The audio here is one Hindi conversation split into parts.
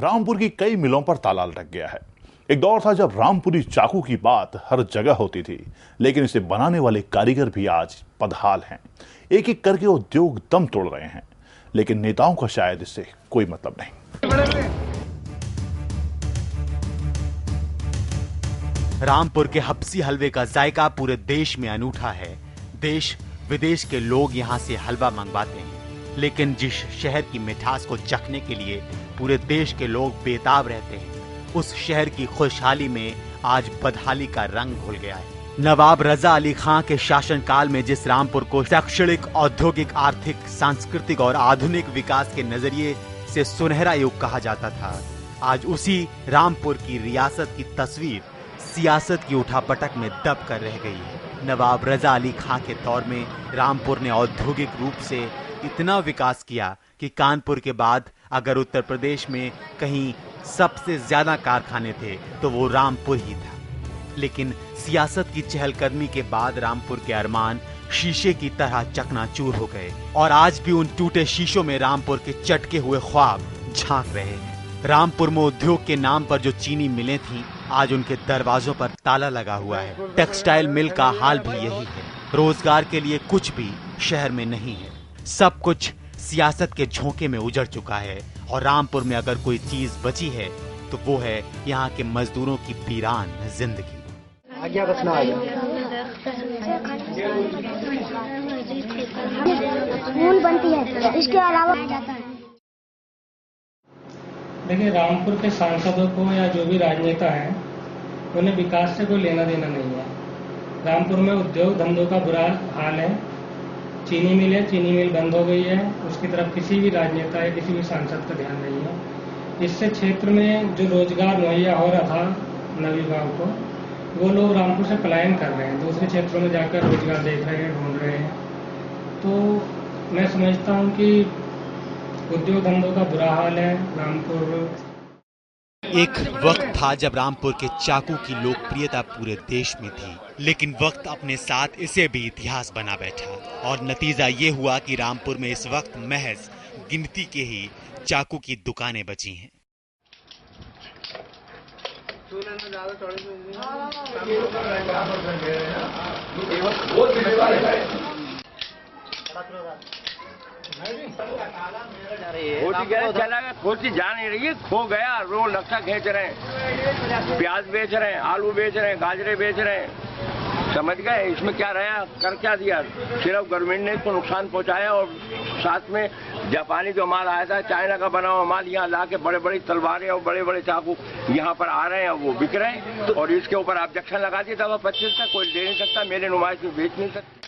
रामपुर की कई मिलों पर ताला लटक गया है। एक दौर था जब रामपुरी चाकू की बात हर जगह होती थी, लेकिन इसे बनाने वाले कारीगर भी आज बदहाल हैं। एक एक करके उद्योग दम तोड़ रहे हैं, लेकिन नेताओं का शायद इससे कोई मतलब नहीं। रामपुर के हब्सी हलवे का जायका पूरे देश में अनूठा है। देश विदेश के लोग यहाँ से हलवा मंगवाते हैं, लेकिन जिस शहर की मिठास को चखने के लिए पूरे देश के लोग बेताब रहते हैं, उस शहर की खुशहाली में आज बदहाली का रंग घुल गया है। नवाब रजा अली खां के शासनकाल में जिस रामपुर को शैक्षणिक, औद्योगिक, आर्थिक, सांस्कृतिक और आधुनिक विकास के नजरिए से सुनहरा युग कहा जाता था, आज उसी रामपुर की रियासत की तस्वीर सियासत की उठापटक में दब कर रह गई है। नवाब रजा अली खां के दौर में रामपुर ने औद्योगिक रूप से इतना विकास किया कि कानपुर के बाद अगर उत्तर प्रदेश में कहीं सबसे ज्यादा कारखाने थे तो वो रामपुर ही था। लेकिन सियासत की चहलकदमी के बाद रामपुर के अरमान शीशे की तरह चकनाचूर हो गए और आज भी उन टूटे शीशों में रामपुर के चटके हुए ख्वाब झांक रहे हैं। रामपुर में उद्योग के नाम पर जो चीनी मिलें थीं, आज उनके दरवाजों पर ताला लगा हुआ है। टेक्सटाइल मिल का हाल भी यही है। रोजगार के लिए कुछ भी शहर में नहीं है। सब कुछ सियासत के झोंके में उजड़ चुका है और रामपुर में अगर कोई चीज बची है तो वो है यहाँ के मजदूरों की वीरान जिंदगी। स्कूल बनती है, इसके अलावा जाता है। देखिए, रामपुर के सांसदों को या जो भी राजनेता हैं, उन्हें विकास से कोई लेना देना नहीं है। रामपुर में उद्योग धंधों का बुरा हाल है। चीनी मिल बंद हो गई है, उसकी तरफ किसी भी राजनेता या किसी भी सांसद का ध्यान नहीं है। इससे क्षेत्र में जो रोजगार मुहैया हो रहा था नवयुवाओं को, वो लोग रामपुर से पलायन कर रहे हैं, दूसरे क्षेत्रों में जाकर रोजगार देख रहे हैं, ढूंढ रहे हैं। तो मैं समझता हूँ कि उद्योग धंधों का बुरा हाल है रामपुर। एक वक्त था जब रामपुर के चाकू की लोकप्रियता पूरे देश में थी, लेकिन वक्त अपने साथ इसे भी इतिहास बना बैठा और नतीजा ये हुआ कि रामपुर में इस वक्त महज गिनती के ही चाकू की दुकानें बची हैं। खोजी जा नहीं रही है, खो गया। रोड नक्शा खींच रहे हैं, प्याज बेच रहे हैं, आलू बेच रहे हैं, गाजरे बेच रहे हैं। समझ गए इसमें क्या रहा, कर क्या दिया? सिर्फ गवर्नमेंट ने इसको नुकसान पहुंचाया और साथ में जापानी जो माल आया था, चाइना का बना हुआ माल यहाँ ला के बड़े बड़ी तलवारें और बड़े बड़े चाकू यहाँ पर आ रहे हैं, वो बिक रहे हैं। और इसके ऊपर ऑब्जेक्शन लगा दिया था 25 का, कोई दे नहीं सकता, मेरे नुमाइश में बेच नहीं सकता।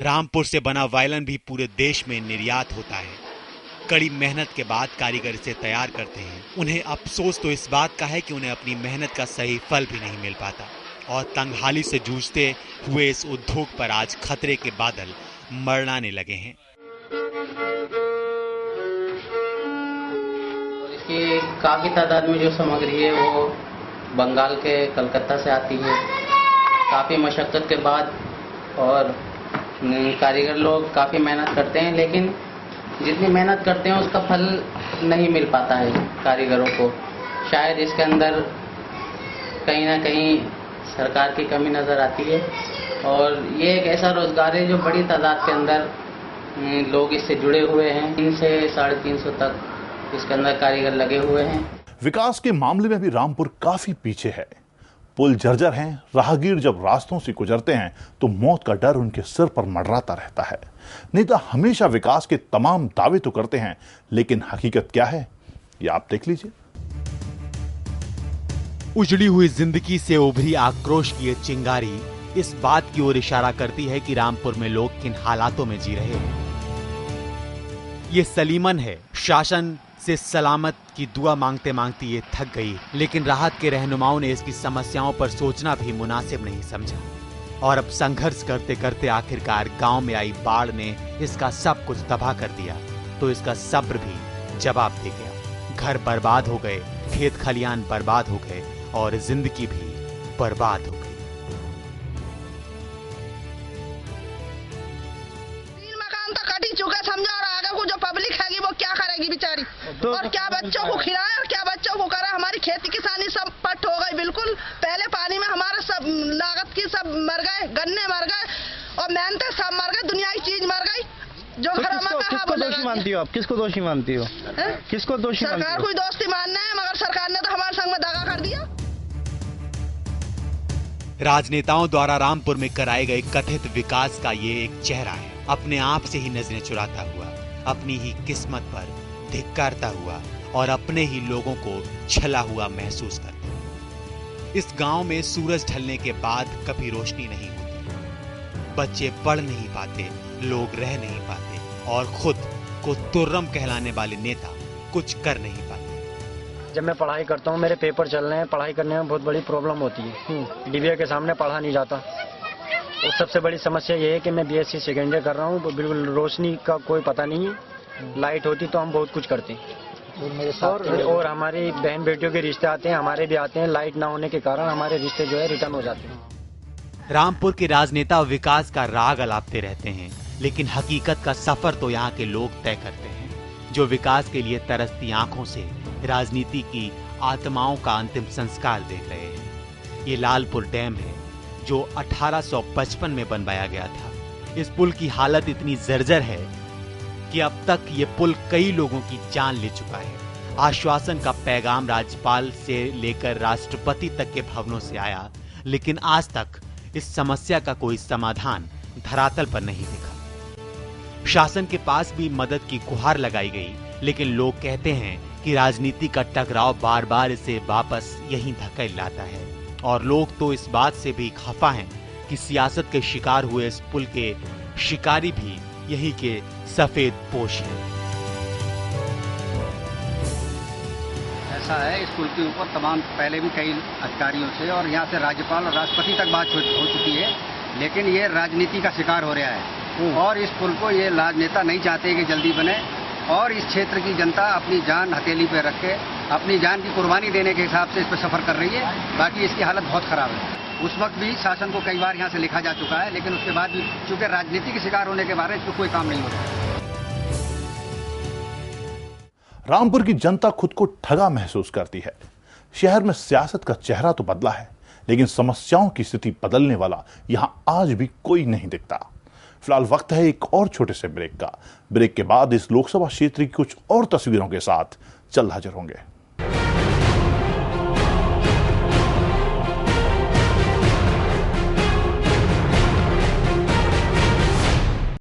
रामपुर से बना वायलन भी पूरे देश में निर्यात होता है। कड़ी मेहनत के बाद कारीगर इसे तैयार करते हैं। उन्हें अफसोस तो इस बात का है कि उन्हें अपनी मेहनत का सही फल भी नहीं मिल पाता और तंगहाली से जूझते हुए इस उद्योग पर आज खतरे के बादल मंडराने लगे हैं। इसकी काफी तादाद में जो सामग्री है वो बंगाल के कलकत्ता से आती है। काफी मशक्कत के बाद और कारीगर लोग काफ़ी मेहनत करते हैं, लेकिन जितनी मेहनत करते हैं उसका फल नहीं मिल पाता है कारीगरों को। शायद इसके अंदर कहीं ना कहीं सरकार की कमी नज़र आती है और ये एक ऐसा रोज़गार है जो बड़ी तादाद के अंदर लोग इससे जुड़े हुए हैं। 300 से 350 तक इसके अंदर कारीगर लगे हुए हैं। विकास के मामले में भी रामपुर काफी पीछे है। पुल जर्जर हैं, राहगीर जब रास्तों से गुजरते हैं तो मौत का डर उनके सिर पर मंडराता रहता है। नेता हमेशा विकास के तमाम दावे तो करते हैं, लेकिन हकीकत क्या है ये आप देख लीजिए। उजड़ी हुई जिंदगी से उभरी आक्रोश की ये चिंगारी इस बात की ओर इशारा करती है कि रामपुर में लोग किन हालातों में जी रहे हैं। ये सलीमन है। शासन से सलामत की दुआ मांगते मांगते ये थक गई, लेकिन राहत के रहनुमाओं ने इसकी समस्याओं पर सोचना भी मुनासिब नहीं समझा और अब संघर्ष करते करते आखिरकार गांव में आई बाढ़ ने इसका सब कुछ तबाह कर दिया, तो इसका सब्र भी जवाब दे गया। घर बर्बाद हो गए, खेत खलियान बर्बाद हो गए और जिंदगी भी बर्बाद हो गई। 3 मकान तो कट ही चुके, समझो, और आगे को जो पब्लिक हैगी वो क्या करेगी बेचारी, और क्या बच्चों को खिलाए और क्या बच्चों को करे। हमारी खेती किसानी सब पट हो गई बिल्कुल। पहले पानी में हमारा सब लागत की सब मर गए, गन्ने मर गए और मेहनत सब मर गए, दुनिया की चीज मर गई। जो तो किसको दोषी मानती हो आप? किसको दोषी मानती हो? किसको दोषी मानती हो? सरकार कोई दोस्ती मानना है, मगर सरकार ने तो हमारे संग में दगा कर दिया। राजनेताओं द्वारा रामपुर में कराए गए कथित विकास का ये एक चेहरा है, अपने आप से ही नजरें चुराता हुआ, अपनी ही किस्मत पर धिक्कारता हुआ और अपने ही लोगों को छला हुआ महसूस करता। इस गांव में सूरज ढलने के बाद कभी रोशनी नहीं होती, बच्चे पढ़ नहीं पाते, लोग रह नहीं पाते और खुद को तुर्रम कहलाने वाले नेता कुछ कर नहीं पाते। जब मैं पढ़ाई करता हूँ, मेरे पेपर चल रहे हैं, पढ़ाई करने में बहुत बड़ी प्रॉब्लम होती है। डीवीए के सामने पढ़ा नहीं जाता। और सबसे बड़ी समस्या ये है कि मैं बीएससी सेकेंड ईयर कर रहा हूँ, बिल्कुल रोशनी का कोई पता नहीं है। लाइट होती तो हम बहुत कुछ करते हैं। और हमारी बहन बेटियों के रिश्ते आते हैं, हमारे भी आते हैं। लाइट ना होने के कारण हमारे रिश्ते जो है रिटर्न हो जाते हैं। रामपुर के राजनेता विकास का राग अलापते रहते हैं, लेकिन हकीकत का सफर तो यहाँ के लोग तय करते हैं, जो विकास के लिए तरसती आंखों से राजनीति की आत्माओं का अंतिम संस्कार देख रहे हैं। ये लालपुर डैम है जो 1855 में बनवाया गया था। इस पुल की हालत इतनी जर्जर है कि अब तक ये पुल कई लोगों की जान ले चुका है। आश्वासन का पैगाम राज्यपाल से लेकर राष्ट्रपति तक के भवनों से आया, लेकिन आज तक इस समस्या का कोई समाधान धरातल पर नहीं दिखा। शासन के पास भी मदद की गुहार लगाई गई, लेकिन लोग कहते हैं कि राजनीति का टकराव बार बार इसे वापस यहीं धकेल लाता है। और लोग तो इस बात से भी खफा हैं कि सियासत के शिकार हुए इस पुल के शिकारी भी यहीं के सफेद पोश हैं। ऐसा है, इस पुल के ऊपर तमाम पहले भी कई अधिकारियों से और यहाँ से राज्यपाल और राष्ट्रपति तक बात हो चुकी है, लेकिन ये राजनीति का शिकार हो रहा है। और इस पुल को ये राजनेता नहीं चाहते कि जल्दी बने, और इस क्षेत्र की जनता अपनी जान हथेली पे रख के अपनी जान की कुर्बानी देने के हिसाब से इस पर सफर कर रही है। बाकी इसकी हालत बहुत खराब है। उस वक्त भी शासन को कई बार यहाँ से लिखा जा चुका है, लेकिन उसके बाद भी चूंकि राजनीति के शिकार होने के बारे में कोई काम नहीं हो रहा है। रामपुर की जनता खुद को ठगा महसूस करती है। शहर में सियासत का चेहरा तो बदला है, लेकिन समस्याओं की स्थिति बदलने वाला यहां आज भी कोई नहीं दिखता। फिलहाल वक्त है एक और छोटे से ब्रेक का। ब्रेक के बाद इस लोकसभा क्षेत्र की कुछ और तस्वीरों के साथ जल्द हाजिर होंगे।